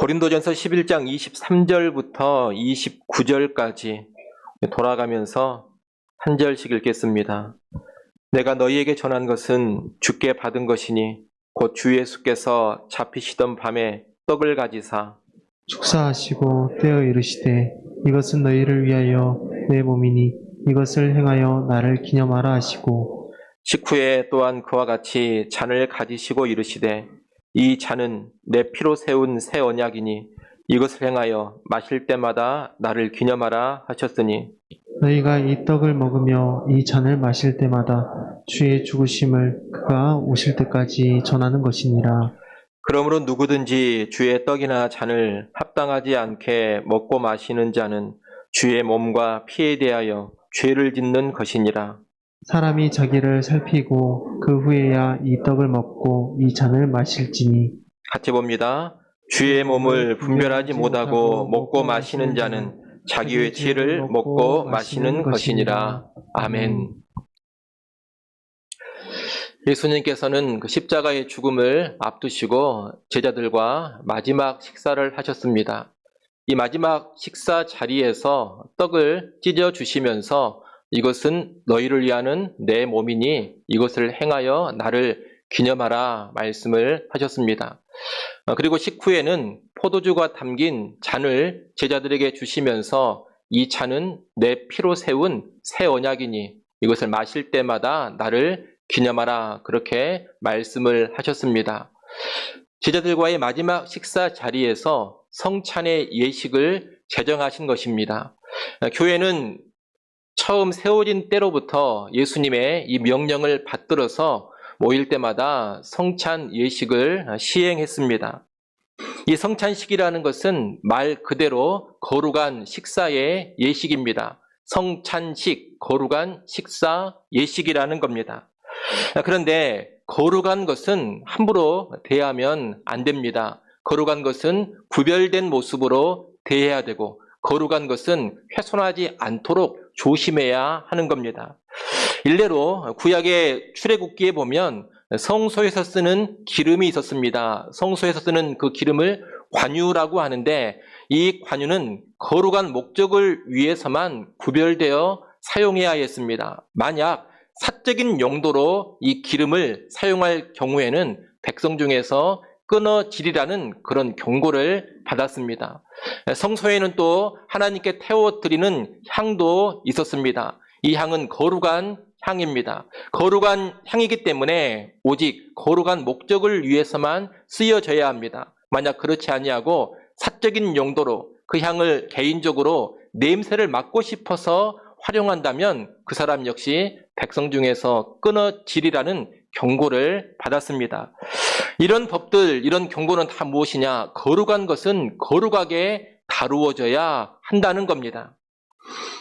고린도전서 11장 23절부터 29절까지 돌아가면서 한 절씩 읽겠습니다. 내가 너희에게 전한 것은 주께 받은 것이니 곧 주 예수께서 잡히시던 밤에 떡을 가지사 축사하시고 떼어 이르시되 이것은 너희를 위하여 내 몸이니 이것을 행하여 나를 기념하라 하시고 식후에 또한 그와 같이 잔을 가지시고 이르시되 이 잔은 내 피로 세운 새 언약이니 이것을 행하여 마실 때마다 나를 기념하라 하셨으니 너희가 이 떡을 먹으며 이 잔을 마실 때마다 주의 죽으심을 그가 오실 때까지 전하는 것이니라. 그러므로 누구든지 주의 떡이나 잔을 합당하지 않게 먹고 마시는 자는 주의 몸과 피에 대하여 죄를 짓는 것이니라. 사람이 자기를 살피고 그 후에야 이 떡을 먹고 이 잔을 마실지니 같이 봅니다. 주의 몸을 분별하지 못하고 먹고 마시는 자는 자기의 죄를 먹고 마시는 것이니라. 아멘. 예수님께서는 그 십자가의 죽음을 앞두시고 제자들과 마지막 식사를 하셨습니다. 이 마지막 식사 자리에서 떡을 찢어 주시면서 이것은 너희를 위하는 내 몸이니 이것을 행하여 나를 기념하라 말씀을 하셨습니다. 그리고 식후에는 포도주가 담긴 잔을 제자들에게 주시면서 이 잔은 내 피로 세운 새 언약이니 이것을 마실 때마다 나를 기념하라 그렇게 말씀을 하셨습니다. 제자들과의 마지막 식사 자리에서 성찬의 예식을 제정하신 것입니다. 교회는 처음 세워진 때로부터 예수님의 이 명령을 받들어서 모일 때마다 성찬 예식을 시행했습니다. 이 성찬식이라는 것은 말 그대로 거룩한 식사의 예식입니다. 성찬식, 거룩한 식사 예식이라는 겁니다. 그런데 거룩한 것은 함부로 대하면 안 됩니다. 거룩한 것은 구별된 모습으로 대해야 되고 거룩한 것은 훼손하지 않도록 조심해야 하는 겁니다. 일례로 구약의 출애굽기에 보면 성소에서 쓰는 기름이 있었습니다. 성소에서 쓰는 그 기름을 관유라고 하는데 이 관유는 거룩한 목적을 위해서만 구별되어 사용해야 했습니다. 만약 사적인 용도로 이 기름을 사용할 경우에는 백성 중에서 끊어지리라는 그런 경고를 받았습니다. 성소에는 또 하나님께 태워드리는 향도 있었습니다. 이 향은 거룩한 향입니다. 거룩한 향이기 때문에 오직 거룩한 목적을 위해서만 쓰여져야 합니다. 만약 그렇지 아니하고 사적인 용도로 그 향을 개인적으로 냄새를 맡고 싶어서 활용한다면 그 사람 역시 백성 중에서 끊어지리라는 경고를 받았습니다. 이런 법들, 이런 경고는 다 무엇이냐? 거룩한 것은 거룩하게 다루어져야 한다는 겁니다.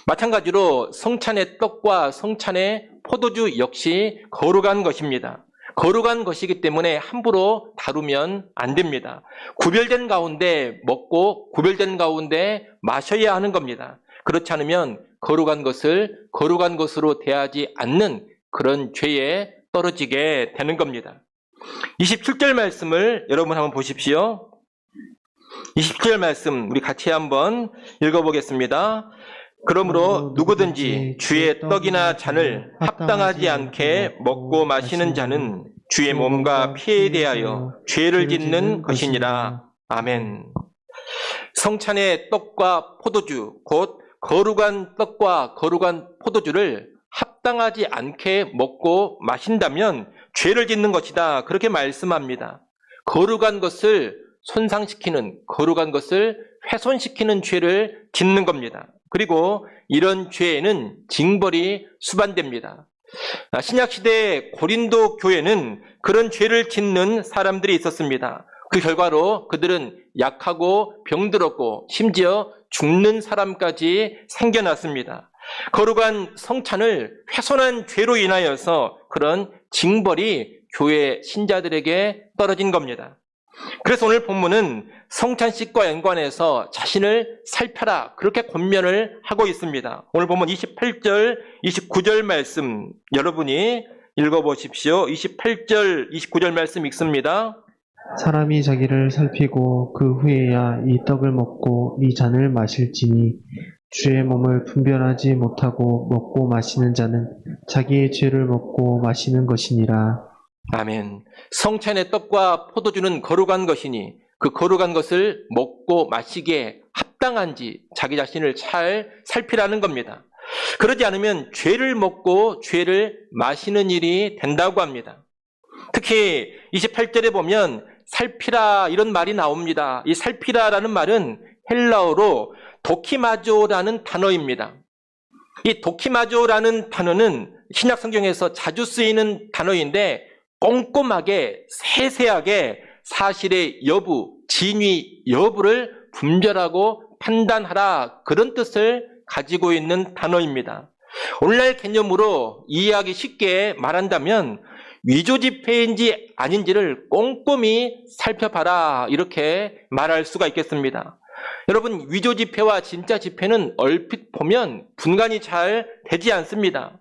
마찬가지로 성찬의 떡과 성찬의 포도주 역시 거룩한 것입니다. 거룩한 것이기 때문에 함부로 다루면 안 됩니다. 구별된 가운데 먹고 구별된 가운데 마셔야 하는 겁니다. 그렇지 않으면 거룩한 것을 거룩한 것으로 대하지 않는 그런 죄에 떨어지게 되는 겁니다. 27절 말씀을 여러분 한번 보십시오. 27절 말씀 우리 같이 한번 읽어보겠습니다. 그러므로 누구든지 주의 떡이나 잔을 합당하지 않게 먹고 마시는 자는 주의 몸과 피에 대하여 죄를 짓는 것이니라. 아멘. 성찬의 떡과 포도주, 곧 거룩한 떡과 거룩한 포도주를 합당하지 않게 먹고 마신다면 죄를 짓는 것이다. 그렇게 말씀합니다. 거룩한 것을 손상시키는, 거룩한 것을 훼손시키는 죄를 짓는 겁니다. 그리고 이런 죄에는 징벌이 수반됩니다. 신약시대 고린도 교회는 그런 죄를 짓는 사람들이 있었습니다. 그 결과로 그들은 약하고 병들었고 심지어 죽는 사람까지 생겨났습니다. 거룩한 성찬을 훼손한 죄로 인하여서 그런 징벌이 교회 신자들에게 떨어진 겁니다. 그래서 오늘 본문은 성찬식과 연관해서 자신을 살펴라 그렇게 권면을 하고 있습니다. 오늘 본문 28절, 29절 말씀 여러분이 읽어보십시오. 28절, 29절 말씀 읽습니다. 사람이 자기를 살피고 그 후에야 이 떡을 먹고 이 잔을 마실지니 주의 몸을 분별하지 못하고 먹고 마시는 자는 자기의 죄를 먹고 마시는 것이니라. 아멘. 성찬의 떡과 포도주는 거룩한 것이니 그 거룩한 것을 먹고 마시기에 합당한지 자기 자신을 잘 살피라는 겁니다. 그러지 않으면 죄를 먹고 죄를 마시는 일이 된다고 합니다. 특히 28절에 보면 살피라 이런 말이 나옵니다. 이 살피라라는 말은 헬라어로 도키마조라는 단어입니다. 이 도키마조라는 단어는 신약 성경에서 자주 쓰이는 단어인데 꼼꼼하게 세세하게 사실의 여부, 진위 여부를 분별하고 판단하라 그런 뜻을 가지고 있는 단어입니다. 오늘날 개념으로 이해하기 쉽게 말한다면 위조 지폐인지 아닌지를 꼼꼼히 살펴봐라 이렇게 말할 수가 있겠습니다. 여러분, 위조 지폐와 진짜 지폐는 얼핏 보면 분간이 잘 되지 않습니다.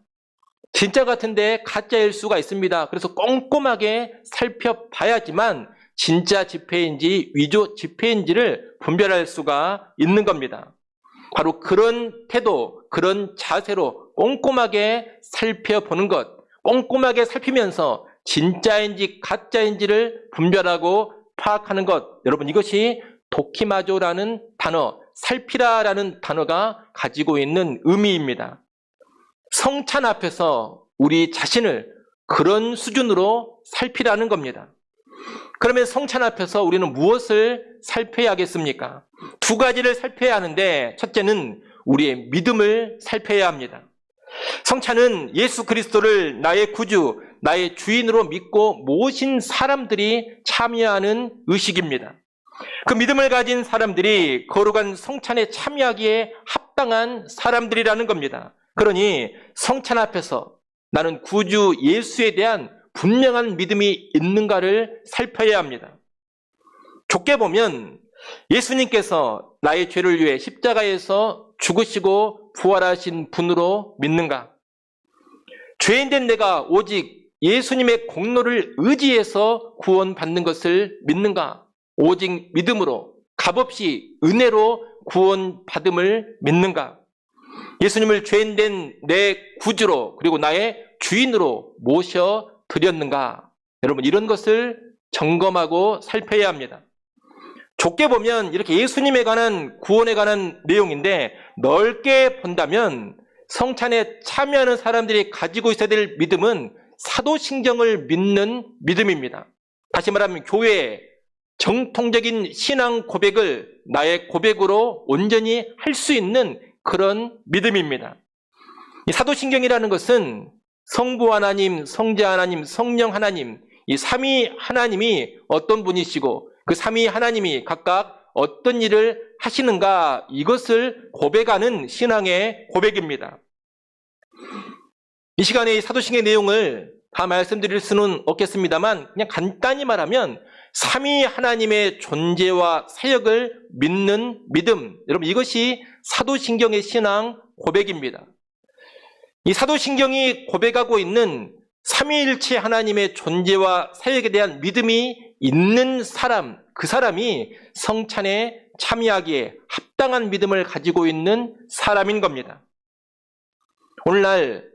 진짜 같은데 가짜일 수가 있습니다. 그래서 꼼꼼하게 살펴봐야지만 진짜 지폐인지 위조 지폐인지를 분별할 수가 있는 겁니다. 바로 그런 태도, 그런 자세로 꼼꼼하게 살펴보는 것, 꼼꼼하게 살피면서 진짜인지 가짜인지를 분별하고 파악하는 것, 여러분 이것이 도키마조라는 단어, 살피라라는 단어가 가지고 있는 의미입니다. 성찬 앞에서 우리 자신을 그런 수준으로 살피라는 겁니다. 그러면 성찬 앞에서 우리는 무엇을 살펴야겠습니까? 두 가지를 살펴야 하는데 첫째는 우리의 믿음을 살펴야 합니다. 성찬은 예수 그리스도를 나의 구주, 나의 주인으로 믿고 모신 사람들이 참여하는 의식입니다. 그 믿음을 가진 사람들이 거룩한 성찬에 참여하기에 합당한 사람들이라는 겁니다. 그러니 성찬 앞에서 나는 구주 예수에 대한 분명한 믿음이 있는가를 살펴야 합니다. 좁게 보면 예수님께서 나의 죄를 위해 십자가에서 죽으시고 부활하신 분으로 믿는가? 죄인된 내가 오직 예수님의 공로를 의지해서 구원받는 것을 믿는가? 오직 믿음으로 값없이 은혜로 구원받음을 믿는가? 예수님을 죄인된 내 구주로 그리고 나의 주인으로 모셔드렸는가? 여러분 이런 것을 점검하고 살펴야 합니다. 좁게 보면 이렇게 예수님에 관한 구원에 관한 내용인데 넓게 본다면 성찬에 참여하는 사람들이 가지고 있어야 될 믿음은 사도신경을 믿는 믿음입니다. 다시 말하면 교회의 정통적인 신앙 고백을 나의 고백으로 온전히 할 수 있는 그런 믿음입니다. 이 사도신경이라는 것은 성부 하나님, 성자 하나님, 성령 하나님, 이 삼위 하나님이 어떤 분이시고 그 삼위 하나님이 각각 어떤 일을 하시는가 이것을 고백하는 신앙의 고백입니다. 이 시간에 이 사도신경의 내용을 다 말씀드릴 수는 없겠습니다만 그냥 간단히 말하면 삼위 하나님의 존재와 사역을 믿는 믿음, 여러분 이것이 사도신경의 신앙 고백입니다. 이 사도신경이 고백하고 있는 삼위일체 하나님의 존재와 사역에 대한 믿음이 있는 사람, 그 사람이 성찬에 참여하기에 합당한 믿음을 가지고 있는 사람인 겁니다. 오늘날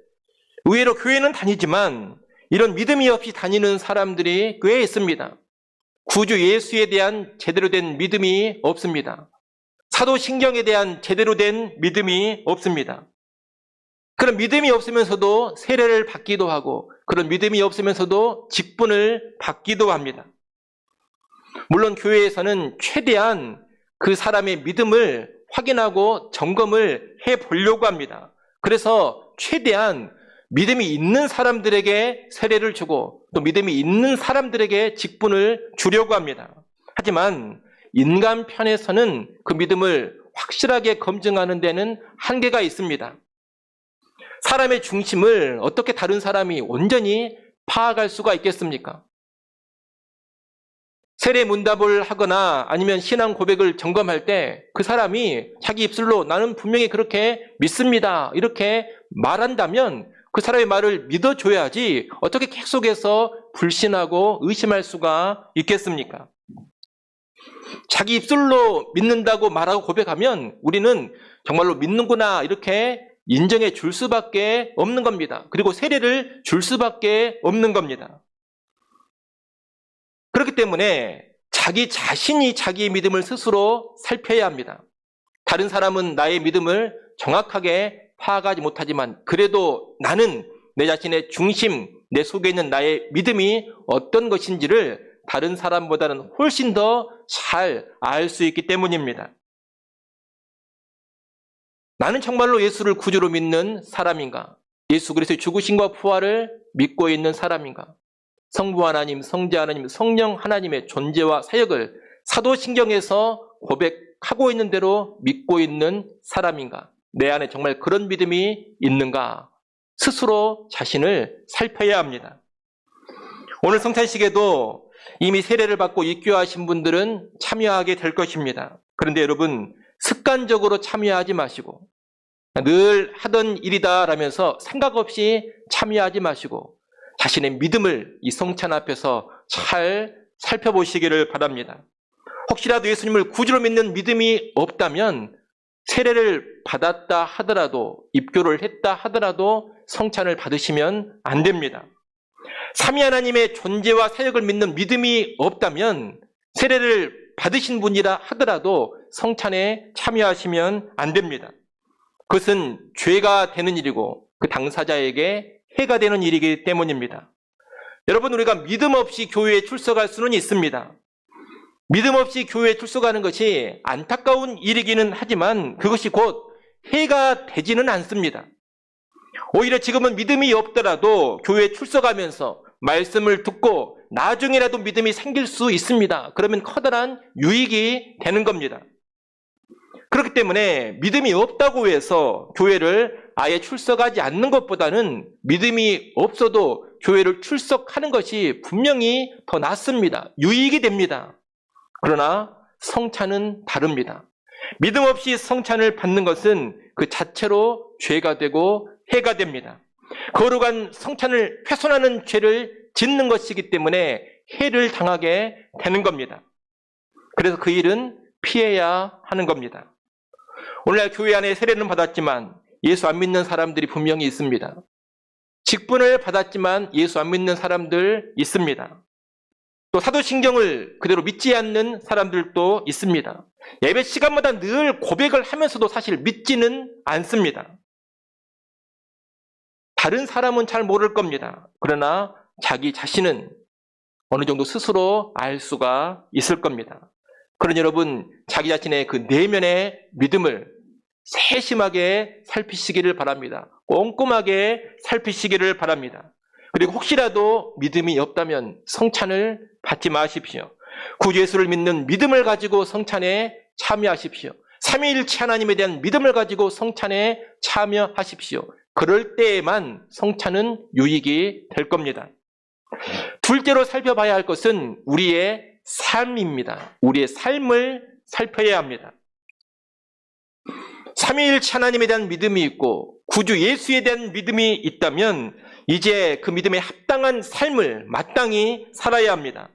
의외로 교회는 다니지만 이런 믿음이 없이 다니는 사람들이 꽤 있습니다. 구주 예수에 대한 제대로 된 믿음이 없습니다. 사도신경에 대한 제대로 된 믿음이 없습니다. 그런 믿음이 없으면서도 세례를 받기도 하고 그런 믿음이 없으면서도 직분을 받기도 합니다. 물론 교회에서는 최대한 그 사람의 믿음을 확인하고 점검을 해보려고 합니다. 그래서 최대한 믿음이 있는 사람들에게 세례를 주고 또 믿음이 있는 사람들에게 직분을 주려고 합니다. 하지만 인간 편에서는 그 믿음을 확실하게 검증하는 데는 한계가 있습니다. 사람의 중심을 어떻게 다른 사람이 온전히 파악할 수가 있겠습니까? 세례 문답을 하거나 아니면 신앙 고백을 점검할 때 그 사람이 자기 입술로 나는 분명히 그렇게 믿습니다 이렇게 말한다면 그 사람의 말을 믿어줘야지 어떻게 계속해서 불신하고 의심할 수가 있겠습니까? 자기 입술로 믿는다고 말하고 고백하면 우리는 정말로 믿는구나 이렇게 인정해 줄 수밖에 없는 겁니다. 그리고 세례를 줄 수밖에 없는 겁니다. 그렇기 때문에 자기 자신이 자기의 믿음을 스스로 살펴야 합니다. 다른 사람은 나의 믿음을 정확하게 파악하지 못하지만 그래도 나는 내 자신의 중심, 내 속에 있는 나의 믿음이 어떤 것인지를 다른 사람보다는 훨씬 더 잘 알 수 있기 때문입니다. 나는 정말로 예수를 구주로 믿는 사람인가? 예수 그리스도의 죽으심과 부활을 믿고 있는 사람인가? 성부 하나님, 성자 하나님, 성령 하나님의 존재와 사역을 사도신경에서 고백하고 있는 대로 믿고 있는 사람인가? 내 안에 정말 그런 믿음이 있는가? 스스로 자신을 살펴야 합니다. 오늘 성찬식에도 이미 세례를 받고 입교하신 분들은 참여하게 될 것입니다. 그런데 여러분, 습관적으로 참여하지 마시고 늘 하던 일이다라면서 생각 없이 참여하지 마시고 자신의 믿음을 이 성찬 앞에서 잘 살펴보시기를 바랍니다. 혹시라도 예수님을 구주로 믿는 믿음이 없다면 세례를 받았다 하더라도 입교를 했다 하더라도 성찬을 받으시면 안 됩니다. 삼위 하나님의 존재와 사역을 믿는 믿음이 없다면 세례를 받으신 분이라 하더라도 성찬에 참여하시면 안 됩니다. 그것은 죄가 되는 일이고 그 당사자에게 해가 되는 일이기 때문입니다. 여러분, 우리가 믿음 없이 교회에 출석할 수는 있습니다. 믿음 없이 교회에 출석하는 것이 안타까운 일이기는 하지만 그것이 곧 해가 되지는 않습니다. 오히려 지금은 믿음이 없더라도 교회에 출석하면서 말씀을 듣고 나중에라도 믿음이 생길 수 있습니다. 그러면 커다란 유익이 되는 겁니다. 그렇기 때문에 믿음이 없다고 해서 교회를 아예 출석하지 않는 것보다는 믿음이 없어도 교회를 출석하는 것이 분명히 더 낫습니다. 유익이 됩니다. 그러나 성찬은 다릅니다. 믿음 없이 성찬을 받는 것은 그 자체로 죄가 되고 해가 됩니다. 거룩한 성찬을 훼손하는 죄를 짓는 것이기 때문에 해를 당하게 되는 겁니다. 그래서 그 일은 피해야 하는 겁니다. 오늘날 교회 안에 세례는 받았지만 예수 안 믿는 사람들이 분명히 있습니다. 직분을 받았지만 예수 안 믿는 사람들 있습니다. 또 사도신경을 그대로 믿지 않는 사람들도 있습니다. 예배 시간마다 늘 고백을 하면서도 사실 믿지는 않습니다. 다른 사람은 잘 모를 겁니다. 그러나 자기 자신은 어느 정도 스스로 알 수가 있을 겁니다. 그러니 여러분, 자기 자신의 그 내면의 믿음을 세심하게 살피시기를 바랍니다. 꼼꼼하게 살피시기를 바랍니다. 그리고 혹시라도 믿음이 없다면 성찬을 받지 마십시오. 구주 예수를 믿는 믿음을 가지고 성찬에 참여하십시오. 삼위일체 하나님에 대한 믿음을 가지고 성찬에 참여하십시오. 그럴 때에만 성찬은 유익이 될 겁니다. 둘째로 살펴봐야 할 것은 우리의 삶입니다. 우리의 삶을 살펴야 합니다. 삼위일체 하나님에 대한 믿음이 있고 구주 예수에 대한 믿음이 있다면 이제 그 믿음에 합당한 삶을 마땅히 살아야 합니다.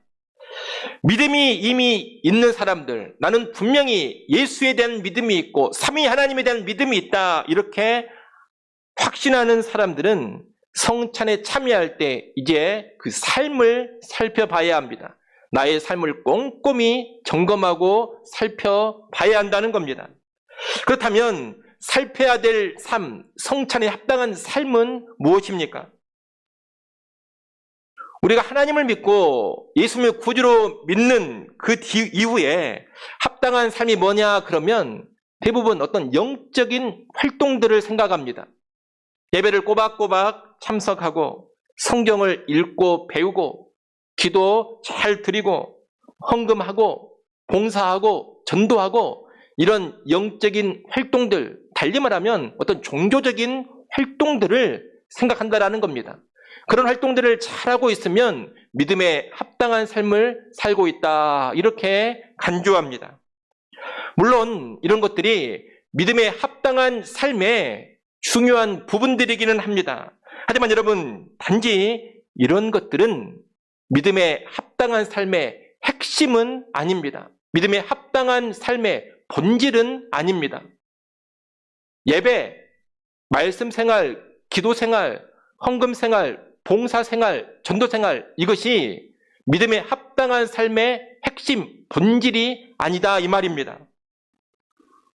믿음이 이미 있는 사람들, 나는 분명히 예수에 대한 믿음이 있고 삼위 하나님에 대한 믿음이 있다, 이렇게 확신하는 사람들은 성찬에 참여할 때 이제 그 삶을 살펴봐야 합니다. 나의 삶을 꼼꼼히 점검하고 살펴봐야 한다는 겁니다. 그렇다면 살펴야 될 삶, 성찬에 합당한 삶은 무엇입니까? 우리가 하나님을 믿고 예수님을 구주로 믿는 그 이후에 합당한 삶이 뭐냐 그러면 대부분 어떤 영적인 활동들을 생각합니다. 예배를 꼬박꼬박 참석하고 성경을 읽고 배우고 기도 잘 드리고 헌금하고 봉사하고 전도하고 이런 영적인 활동들, 달리 말하면 어떤 종교적인 활동들을 생각한다라는 겁니다. 그런 활동들을 잘하고 있으면 믿음에 합당한 삶을 살고 있다, 이렇게 간주합니다. 물론 이런 것들이 믿음에 합당한 삶의 중요한 부분들이기는 합니다. 하지만 여러분, 단지 이런 것들은 믿음에 합당한 삶의 핵심은 아닙니다. 믿음에 합당한 삶의 본질은 아닙니다. 예배, 말씀 생활, 기도 생활, 헌금 생활, 봉사 생활, 전도 생활, 이것이 믿음에 합당한 삶의 핵심, 본질이 아니다, 이 말입니다.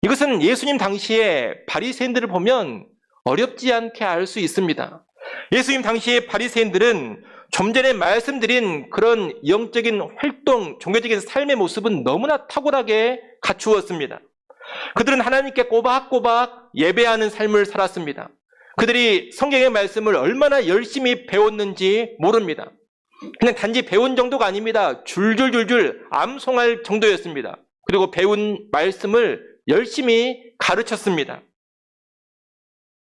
이것은 예수님 당시에 바리새인들을 보면 어렵지 않게 알 수 있습니다. 예수님 당시의 바리새인들은 좀 전에 말씀드린 그런 영적인 활동, 종교적인 삶의 모습은 너무나 탁월하게 갖추었습니다. 그들은 하나님께 꼬박꼬박 예배하는 삶을 살았습니다. 그들이 성경의 말씀을 얼마나 열심히 배웠는지 모릅니다. 그냥 단지 배운 정도가 아닙니다. 줄줄줄줄 암송할 정도였습니다. 그리고 배운 말씀을 열심히 가르쳤습니다.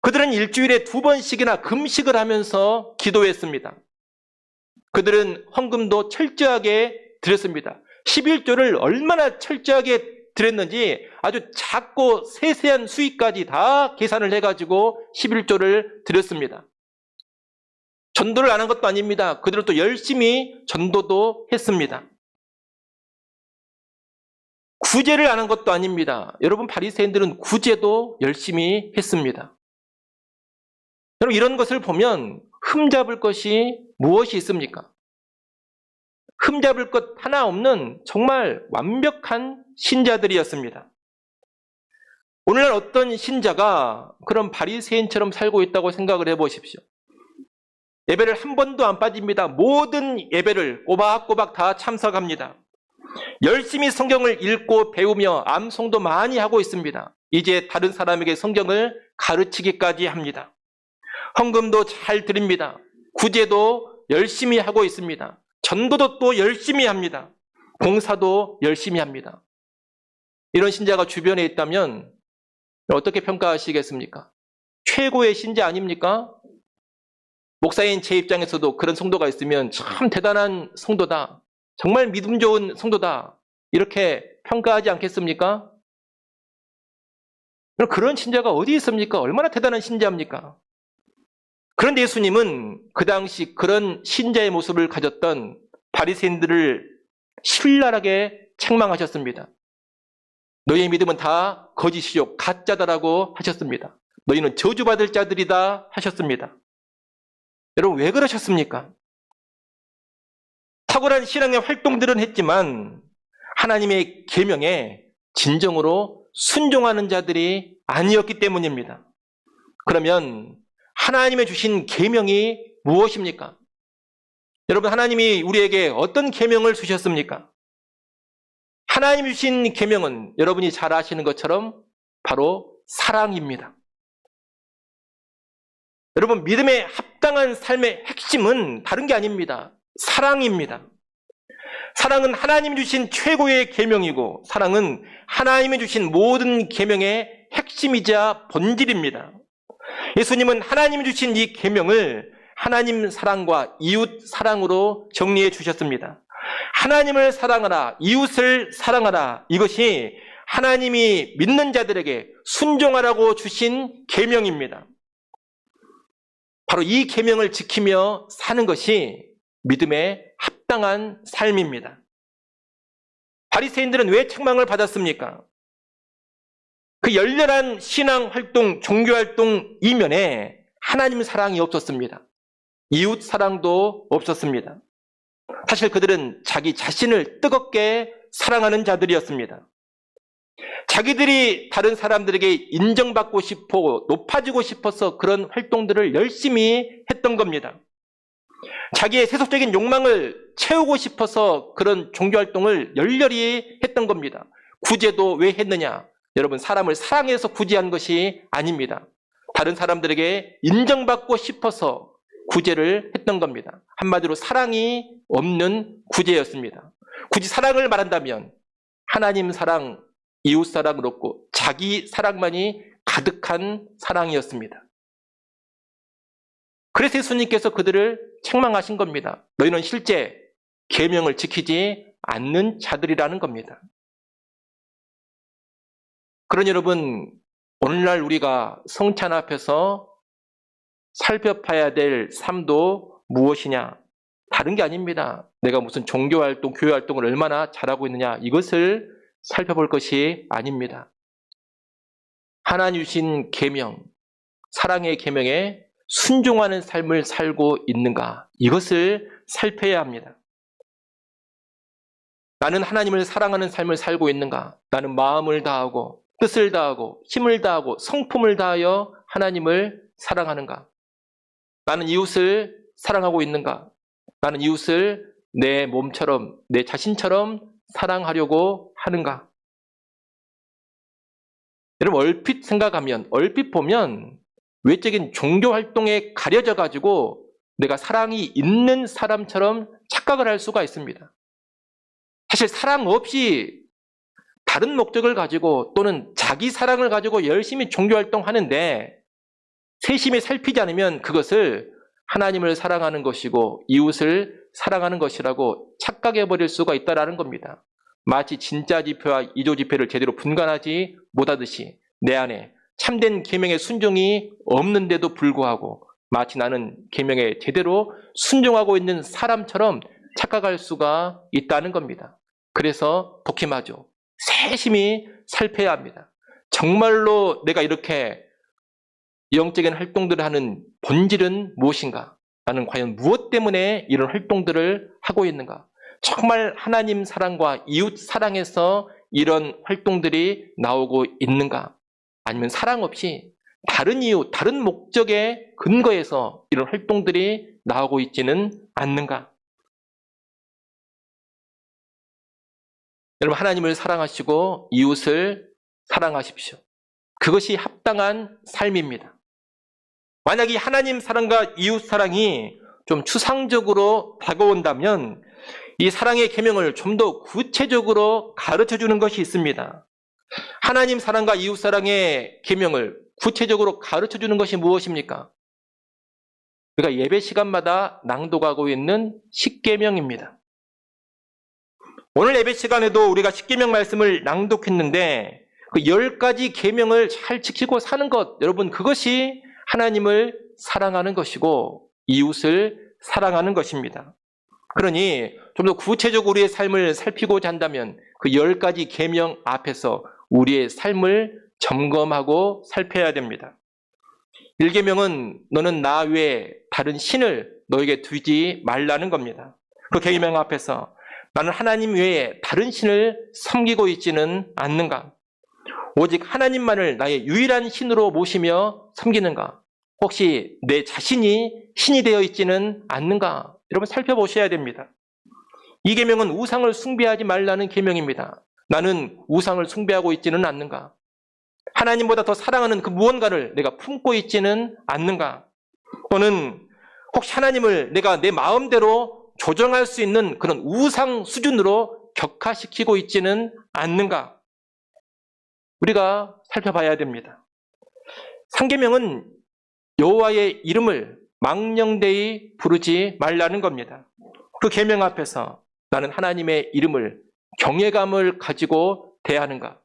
그들은 일주일에 2번씩이나 금식을 하면서 기도했습니다. 그들은 헌금도 철저하게 드렸습니다. 11조를 얼마나 철저하게 드렸는지 아주 작고 세세한 수익까지 다 계산을 해가지고 11조를 드렸습니다. 전도를 안 한 것도 아닙니다. 그들은 또 열심히 전도도 했습니다. 구제를 안 한 것도 아닙니다. 여러분, 바리새인들은 구제도 열심히 했습니다. 여러분, 이런 것을 보면 흠잡을 것이 무엇이 있습니까? 흠잡을 것 하나 없는 정말 완벽한 신자들이었습니다. 오늘날 어떤 신자가 그런 바리새인처럼 살고 있다고 생각을 해보십시오. 예배를 한 번도 안 빠집니다. 모든 예배를 꼬박꼬박 다 참석합니다. 열심히 성경을 읽고 배우며 암송도 많이 하고 있습니다. 이제 다른 사람에게 성경을 가르치기까지 합니다. 헌금도 잘 드립니다. 구제도 열심히 하고 있습니다. 전도도 또 열심히 합니다. 봉사도 열심히 합니다. 이런 신자가 주변에 있다면 어떻게 평가하시겠습니까? 최고의 신자 아닙니까? 목사인 제 입장에서도 그런 성도가 있으면 참 대단한 성도다. 정말 믿음 좋은 성도다. 이렇게 평가하지 않겠습니까? 그런 신자가 어디 있습니까? 얼마나 대단한 신자입니까? 그런데 예수님은 그 당시 그런 신자의 모습을 가졌던 바리새인들을 신랄하게 책망하셨습니다. 너희의 믿음은 다 거짓이요 가짜다라고 하셨습니다. 너희는 저주받을 자들이다 하셨습니다. 여러분, 왜 그러셨습니까? 탁월한 신앙의 활동들은 했지만 하나님의 계명에 진정으로 순종하는 자들이 아니었기 때문입니다. 그러면 하나님의 주신 계명이 무엇입니까? 여러분, 하나님이 우리에게 어떤 계명을 주셨습니까? 하나님이 주신 계명은 여러분이 잘 아시는 것처럼 바로 사랑입니다. 여러분, 믿음에 합당한 삶의 핵심은 다른 게 아닙니다. 사랑입니다. 사랑은 하나님이 주신 최고의 계명이고 사랑은 하나님이 주신 모든 계명의 핵심이자 본질입니다. 예수님은 하나님이 주신 이 계명을 하나님 사랑과 이웃 사랑으로 정리해 주셨습니다. 하나님을 사랑하라, 이웃을 사랑하라. 이것이 하나님이 믿는 자들에게 순종하라고 주신 계명입니다. 바로 이 계명을 지키며 사는 것이 믿음에 합당한 삶입니다. 바리새인들은 왜 책망을 받았습니까? 그 열렬한 신앙 활동, 종교 활동 이면에 하나님 사랑이 없었습니다. 이웃 사랑도 없었습니다. 사실 그들은 자기 자신을 뜨겁게 사랑하는 자들이었습니다. 자기들이 다른 사람들에게 인정받고 싶고 높아지고 싶어서 그런 활동들을 열심히 했던 겁니다. 자기의 세속적인 욕망을 채우고 싶어서 그런 종교활동을 열렬히 했던 겁니다. 구제도 왜 했느냐? 여러분, 사람을 사랑해서 구제한 것이 아닙니다. 다른 사람들에게 인정받고 싶어서 구제를 했던 겁니다. 한마디로 사랑이 없는 구제였습니다. 굳이 사랑을 말한다면 하나님 사랑, 이웃 사랑은 없고 자기 사랑만이 가득한 사랑이었습니다. 그래서 예수님께서 그들을 책망하신 겁니다. 너희는 실제 계명을 지키지 않는 자들이라는 겁니다. 그러니 여러분, 오늘날 우리가 성찬 앞에서 살펴봐야 될 삶도 무엇이냐? 다른 게 아닙니다. 내가 무슨 종교활동, 교회활동을 얼마나 잘하고 있느냐, 이것을 살펴볼 것이 아닙니다. 하나님 주신 계명, 사랑의 계명에 순종하는 삶을 살고 있는가, 이것을 살펴야 합니다. 나는 하나님을 사랑하는 삶을 살고 있는가? 나는 마음을 다하고 뜻을 다하고 힘을 다하고 성품을 다하여 하나님을 사랑하는가? 나는 이웃을 사랑하고 있는가? 나는 이웃을 내 몸처럼, 내 자신처럼 사랑하려고 하는가? 여러분, 얼핏 생각하면, 얼핏 보면 외적인 종교 활동에 가려져 가지고 내가 사랑이 있는 사람처럼 착각을 할 수가 있습니다. 사실 사랑 없이 다른 목적을 가지고 또는 자기 사랑을 가지고 열심히 종교 활동하는데 세심히 살피지 않으면 그것을 하나님을 사랑하는 것이고 이웃을 사랑하는 것이라고 착각해 버릴 수가 있다는 겁니다. 마치 진짜 지폐와 이조 지폐를 제대로 분간하지 못하듯이 내 안에 참된 계명의 순종이 없는데도 불구하고 마치 나는 계명에 제대로 순종하고 있는 사람처럼 착각할 수가 있다는 겁니다. 그래서 독해마죠. 세심히 살펴야 합니다. 정말로 내가 이렇게 영적인 활동들을 하는 본질은 무엇인가? 나는 과연 무엇 때문에 이런 활동들을 하고 있는가? 정말 하나님 사랑과 이웃 사랑에서 이런 활동들이 나오고 있는가? 아니면 사랑 없이 다른 이유, 다른 목적에 근거해서 이런 활동들이 나오고 있지는 않는가? 여러분, 하나님을 사랑하시고 이웃을 사랑하십시오. 그것이 합당한 삶입니다. 만약 이 하나님 사랑과 이웃 사랑이 좀 추상적으로 다가온다면 이 사랑의 계명을 좀 더 구체적으로 가르쳐주는 것이 있습니다. 하나님 사랑과 이웃 사랑의 계명을 구체적으로 가르쳐주는 것이 무엇입니까? 우리가 예배 시간마다 낭독하고 있는 십계명입니다. 오늘 예배 시간에도 우리가 십계명 말씀을 낭독했는데 그 10가지 계명을 잘 지키고 사는 것, 여러분, 그것이 하나님을 사랑하는 것이고 이웃을 사랑하는 것입니다. 그러니 좀 더 구체적으로 우리의 삶을 살피고자 한다면 그 10가지 계명 앞에서 우리의 삶을 점검하고 살펴야 됩니다. 1계명은 너는 나 외에 다른 신을 너에게 두지 말라는 겁니다. 그 계명 앞에서 나는 하나님 외에 다른 신을 섬기고 있지는 않는가? 오직 하나님만을 나의 유일한 신으로 모시며 섬기는가? 혹시 내 자신이 신이 되어 있지는 않는가? 여러분, 살펴보셔야 됩니다. 이 계명은 우상을 숭배하지 말라는 계명입니다. 나는 우상을 숭배하고 있지는 않는가? 하나님보다 더 사랑하는 그 무언가를 내가 품고 있지는 않는가? 또는 혹시 하나님을 내가 내 마음대로 조정할 수 있는 그런 우상 수준으로 격화시키고 있지는 않는가? 우리가 살펴봐야 됩니다. 3계명은 여호와의 이름을 망령되이 부르지 말라는 겁니다. 그 계명 앞에서 나는 하나님의 이름을 경외감을 가지고 대하는가?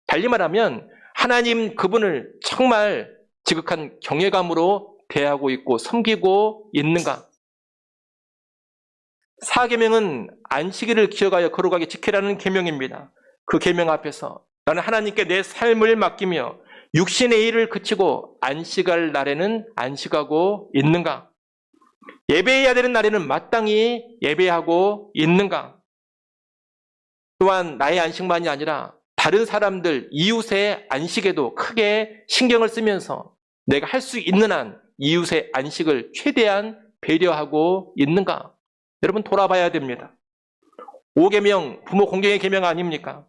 달리 말하면 하나님 그분을 정말 지극한 경외감으로 대하고 있고 섬기고 있는가? 4계명은 안식일을 기억하여 거룩하게 지키라는 계명입니다. 그 계명 앞에서 나는 하나님께 내 삶을 맡기며 육신의 일을 그치고 안식할 날에는 안식하고 있는가? 예배해야 되는 날에는 마땅히 예배하고 있는가? 또한 나의 안식만이 아니라 다른 사람들, 이웃의 안식에도 크게 신경을 쓰면서 내가 할 수 있는 한 이웃의 안식을 최대한 배려하고 있는가? 여러분, 돌아봐야 됩니다. 5계명, 부모 공경의 계명 아닙니까?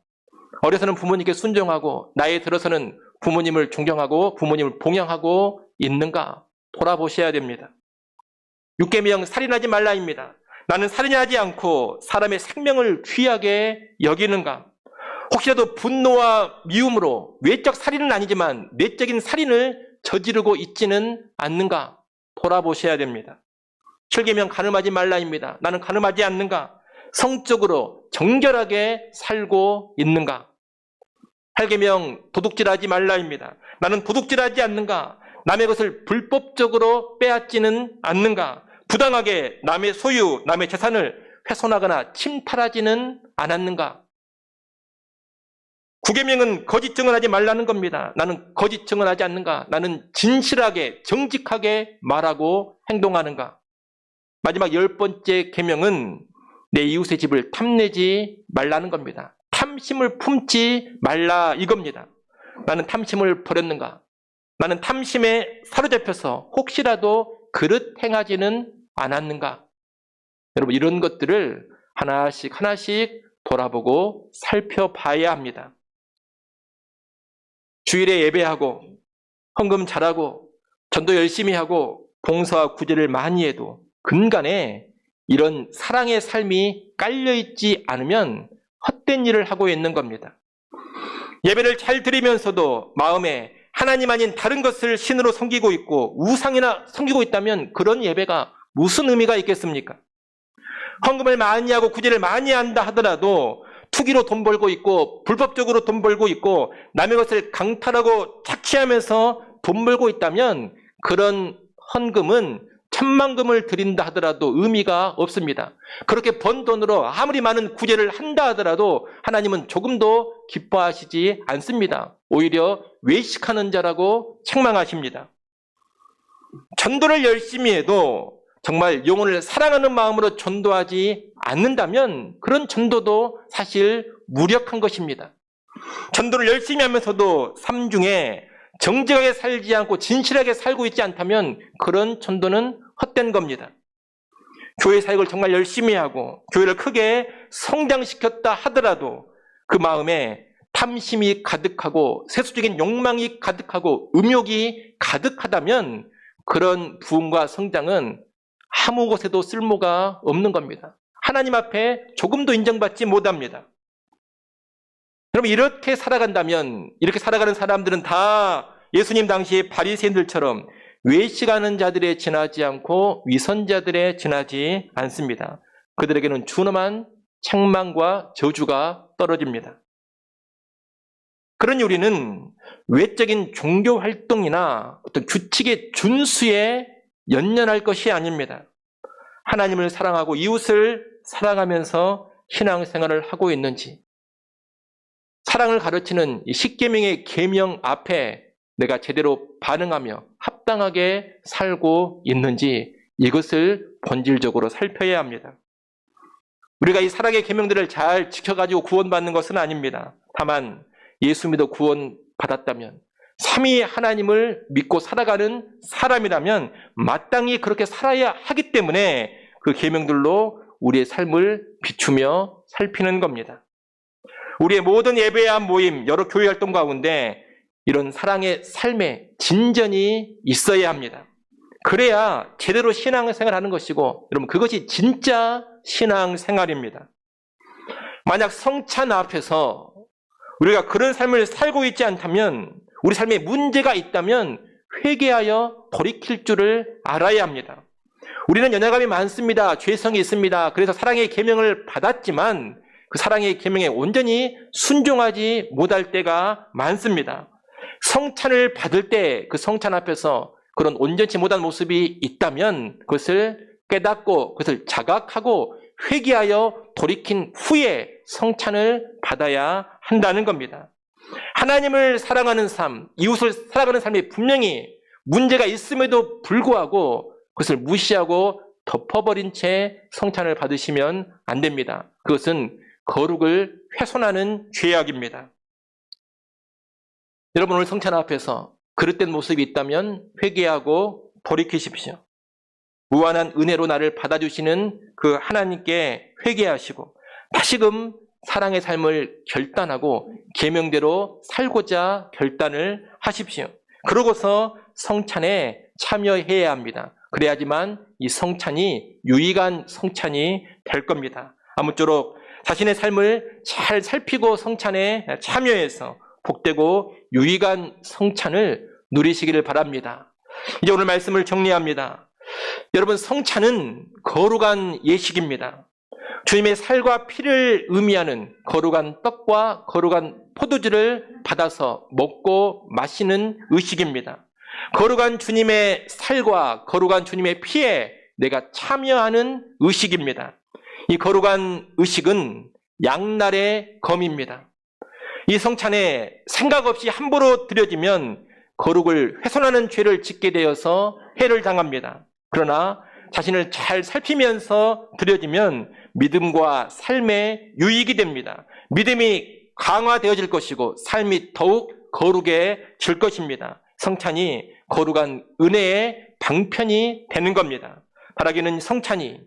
어려서는 부모님께 순종하고 나이 들어서는 부모님을 존경하고 부모님을 봉양하고 있는가? 돌아보셔야 됩니다. 6계명, 살인하지 말라입니다. 나는 살인하지 않고 사람의 생명을 귀하게 여기는가? 혹시라도 분노와 미움으로 외적 살인은 아니지만 내적인 살인을 저지르고 있지는 않는가? 돌아보셔야 됩니다. 7계명, 간음하지 말라입니다. 나는 간음하지 않는가? 성적으로 정결하게 살고 있는가? 8계명, 도둑질하지 말라입니다. 나는 도둑질하지 않는가? 남의 것을 불법적으로 빼앗지는 않는가? 부당하게 남의 소유, 남의 재산을 훼손하거나 침탈하지는 않았는가? 구계명은 거짓 증언하지 말라는 겁니다. 나는 거짓 증언하지 않는가? 나는 진실하게 정직하게 말하고 행동하는가? 마지막 10번째 계명은 내 이웃의 집을 탐내지 말라는 겁니다. 탐심을 품지 말라 이겁니다. 나는 탐심을 버렸는가? 나는 탐심에 사로잡혀서 혹시라도 그릇 행하지는 않았는가? 여러분, 이런 것들을 하나씩 돌아보고 살펴봐야 합니다. 주일에 예배하고 헌금 잘하고 전도 열심히 하고 봉사와 구제를 많이 해도 근간에 이런 사랑의 삶이 깔려있지 않으면 헛된 일을 하고 있는 겁니다. 예배를 잘 드리면서도 마음에 하나님 아닌 다른 것을 신으로 섬기고 있고 우상이나 섬기고 있다면 그런 예배가 무슨 의미가 있겠습니까? 헌금을 많이 하고 구제를 많이 한다 하더라도 투기로 돈 벌고 있고 불법적으로 돈 벌고 있고 남의 것을 강탈하고 착취하면서 돈 벌고 있다면 그런 헌금은 천만금을 드린다 하더라도 의미가 없습니다. 그렇게 번 돈으로 아무리 많은 구제를 한다 하더라도 하나님은 조금도 기뻐하시지 않습니다. 오히려 외식하는 자라고 책망하십니다. 전도를 열심히 해도 정말 영혼을 사랑하는 마음으로 전도하지 않는다면 그런 전도도 사실 무력한 것입니다. 전도를 열심히 하면서도 삶 중에 정직하게 살지 않고 진실하게 살고 있지 않다면 그런 전도는 헛된 겁니다. 교회 사역을 정말 열심히 하고 교회를 크게 성장시켰다 하더라도 그 마음에 탐심이 가득하고 세속적인 욕망이 가득하고 음욕이 가득하다면 그런 부흥과 성장은 아무 곳에도 쓸모가 없는 겁니다. 하나님 앞에 조금도 인정받지 못합니다. 여러분, 이렇게 살아간다면 이렇게 살아가는 사람들은 다 예수님 당시 바리새인들처럼 외식하는 자들에 지나지 않고 위선자들에 지나지 않습니다. 그들에게는 준엄한 책망과 저주가 떨어집니다. 그러니 우리는 외적인 종교 활동이나 어떤 규칙의 준수에 연연할 것이 아닙니다. 하나님을 사랑하고 이웃을 사랑하면서 신앙생활을 하고 있는지, 사랑을 가르치는 이 십계명의 계명 앞에 내가 제대로 반응하며 합당하게 살고 있는지 이것을 본질적으로 살펴야 합니다. 우리가 이 사랑의 계명들을 잘 지켜가지고 구원받는 것은 아닙니다. 다만 예수 믿어 구원받았다면 삼위 하나님을 믿고 살아가는 사람이라면 마땅히 그렇게 살아야 하기 때문에 그 계명들로 우리의 삶을 비추며 살피는 겁니다. 우리의 모든 예배와 모임, 여러 교회 활동 가운데 이런 사랑의 삶에 진전이 있어야 합니다. 그래야 제대로 신앙생활을 하는 것이고, 여러분, 그것이 진짜 신앙생활입니다. 만약 성찬 앞에서 우리가 그런 삶을 살고 있지 않다면, 우리 삶에 문제가 있다면 회개하여 돌이킬 줄을 알아야 합니다. 우리는 연약함이 많습니다. 죄성이 있습니다. 그래서 사랑의 계명을 받았지만 그 사랑의 계명에 온전히 순종하지 못할 때가 많습니다. 성찬을 받을 때 그 성찬 앞에서 그런 온전치 못한 모습이 있다면 그것을 깨닫고 그것을 자각하고 회개하여 돌이킨 후에 성찬을 받아야 한다는 겁니다. 하나님을 사랑하는 삶, 이웃을 사랑하는 삶이 분명히 문제가 있음에도 불구하고 그것을 무시하고 덮어버린 채 성찬을 받으시면 안 됩니다. 그것은 거룩을 훼손하는 죄악입니다. 여러분, 오늘 성찬 앞에서 그릇된 모습이 있다면 회개하고 돌이키십시오. 무한한 은혜로 나를 받아주시는 그 하나님께 회개하시고 다시금 사랑의 삶을 결단하고 계명대로 살고자 결단을 하십시오. 그러고서 성찬에 참여해야 합니다. 그래야지만 이 성찬이 유익한 성찬이 될 겁니다. 아무쪼록 자신의 삶을 잘 살피고 성찬에 참여해서 복되고 유익한 성찬을 누리시기를 바랍니다. 이제 오늘 말씀을 정리합니다. 여러분, 성찬은 거룩한 예식입니다. 주님의 살과 피를 의미하는 거룩한 떡과 거룩한 포도주를 받아서 먹고 마시는 의식입니다. 거룩한 주님의 살과 거룩한 주님의 피에 내가 참여하는 의식입니다. 이 거룩한 의식은 양날의 검입니다. 이 성찬에 생각 없이 함부로 드려지면 거룩을 훼손하는 죄를 짓게 되어서 해를 당합니다. 그러나 자신을 잘 살피면서 드려지면 믿음과 삶의 유익이 됩니다. 믿음이 강화되어질 것이고 삶이 더욱 거룩해질 것입니다. 성찬이 거룩한 은혜의 방편이 되는 겁니다. 바라기는 성찬이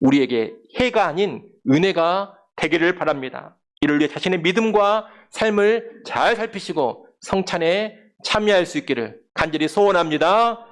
우리에게 해가 아닌 은혜가 되기를 바랍니다. 이를 위해 자신의 믿음과 삶을 잘 살피시고 성찬에 참여할 수 있기를 간절히 소원합니다.